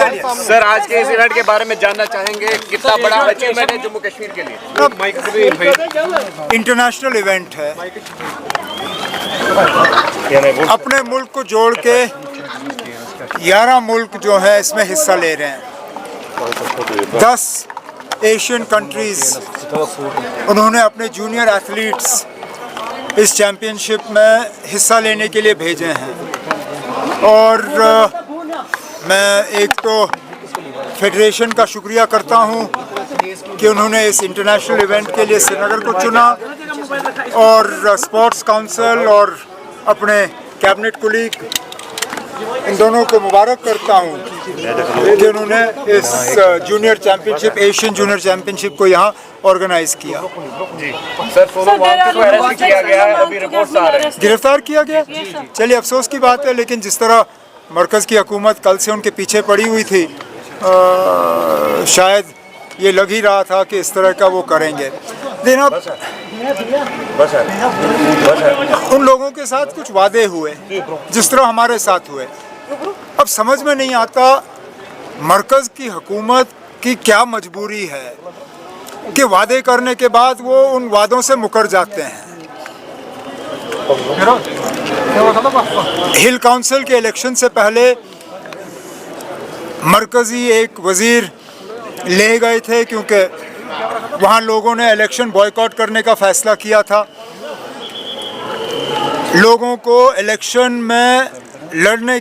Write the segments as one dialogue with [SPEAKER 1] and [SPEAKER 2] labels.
[SPEAKER 1] Sir आज के इस इवेंट के बारे में जानना चाहेंगे, कितना बड़ा अचीवमेंट है जम्मू कश्मीर के लिए?
[SPEAKER 2] इंटरनेशनल इवेंट है, अपने मुल्क को जोड़ के 11 मुल्क जो है इसमें हिस्सा ले रहे हैं। 10 एशियन कंट्रीज उन्होंने अपने जूनियर एथलीट्स इस चैम्पियनशिप में हिस्सा लेने के लिए भेजे हैं। और मैं एक तो फेडरेशन का शुक्रिया करता हूं कि उन्होंने इस इंटरनेशनल इवेंट के लिए श्रीनगर को चुना, और स्पोर्ट्स काउंसिल और अपने कैबिनेट कुलीग इन दोनों को मुबारक करता हूं कि उन्होंने इस junior championship, Asian junior championship को यहाँ ऑर्गेनाइज किया।
[SPEAKER 1] सर सोनोवाल को अरेस्ट किया गया है, अभी रिपोर्ट्स आ रहे हैं,
[SPEAKER 2] गिरफ्तार किया गया। चलिए अफसोस की बात है, लेकिन जिस तरह मरकज़ की हुकूमत कल से उनके पीछे पड़ी हुई थी, शायद ये लग ही रहा था कि इस तरह का वो करेंगे। लेकिन अब उन लोगों के साथ कुछ वादे हुए जिस तरह हमारे साथ हुए। अब समझ में नहीं आता मरकज़ की हुकूमत की क्या मजबूरी है कि वादे करने के बाद वो उन वादों से मुकर जाते हैं। हिल काउंसिल के इलेक्शन से पहले मरकज़ी एक वज़ीर ले गए थे क्योंकि वहाँ लोगों ने इलेक्शन बॉयकॉट करने का फ़ैसला किया था। लोगों को इलेक्शन में लड़वाने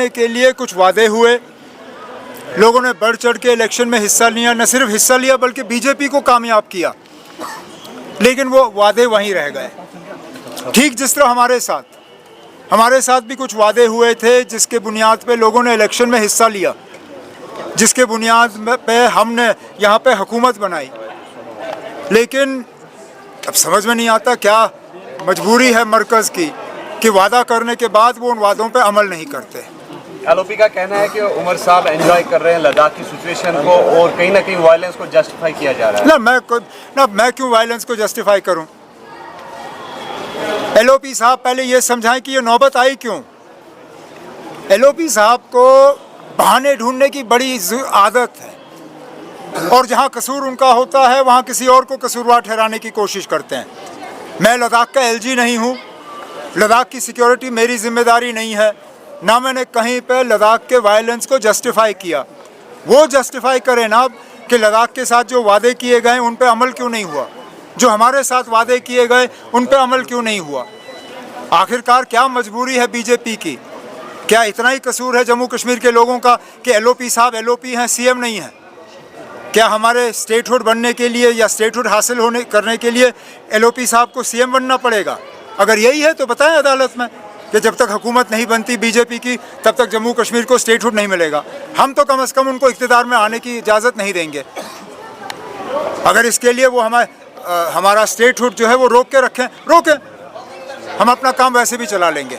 [SPEAKER 2] के लिए कुछ वादे हुए, लोगों ने बढ़ चढ़ के इलेक्शन में हिस्सा लिया, न सिर्फ हिस्सा लिया बल्कि बीजेपी को कामयाब किया, लेकिन वो वादे वहीं रह गए। ठीक जिस तरह हमारे साथ भी कुछ वादे हुए थे जिसके बुनियाद पे लोगों ने इलेक्शन में हिस्सा लिया, जिसके बुनियाद पे हमने यहाँ पे हुकूमत बनाई। लेकिन अब समझ में नहीं आता क्या मजबूरी है मरकज़ की कि वादा करने के बाद वो उन वादों पे अमल नहीं करते।
[SPEAKER 1] एलओपी का कहना है कि उमर साहब एंजॉय कर रहे हैं लद्दाख की सिचुएशन को और कहीं ना कहीं वायलेंस को जस्टिफाई किया जा रहा है।
[SPEAKER 2] मैं क्यों वायलेंस को जस्टिफाई करूं? एलओपी साहब पहले ये समझाएं कि ये नौबत आई क्यों। एलओपी साहब को बहाने ढूंढने की बड़ी आदत है, और जहां कसूर उनका होता है वहां किसी और को कसूरवार ठहराने की कोशिश करते हैं। मैं लद्दाख का एलजी नहीं हूं, लद्दाख की सिक्योरिटी मेरी जिम्मेदारी नहीं है, ना मैंने कहीं पे लद्दाख के वायलेंस को जस्टिफाई किया। वो जस्टिफाई करें ना कि लद्दाख के साथ जो वादे किए गए उन पे अमल क्यों नहीं हुआ, जो हमारे साथ वादे किए गए उन पे अमल क्यों नहीं हुआ। आखिरकार क्या मजबूरी है बीजेपी की? क्या इतना ही कसूर है जम्मू कश्मीर के लोगों का कि एलओपी साहब एलओपी हैं, सीएम नहीं हैं? क्या हमारे स्टेटहुड बनने के लिए या स्टेटहुड हासिल करने के लिए एलओपी साहब को सीएम बनना पड़ेगा? अगर यही है तो बताएं अदालत में कि जब तक हुकूमत नहीं बनती बीजेपी की तब तक जम्मू कश्मीर को स्टेटहुड नहीं मिलेगा। हम तो कम से कम उनको इक़्तिदार में आने की इजाज़त नहीं देंगे। अगर इसके लिए वो हमारा स्टेटहुड जो है वो रोक के रखें, रोकें, हम अपना काम वैसे भी चला लेंगे।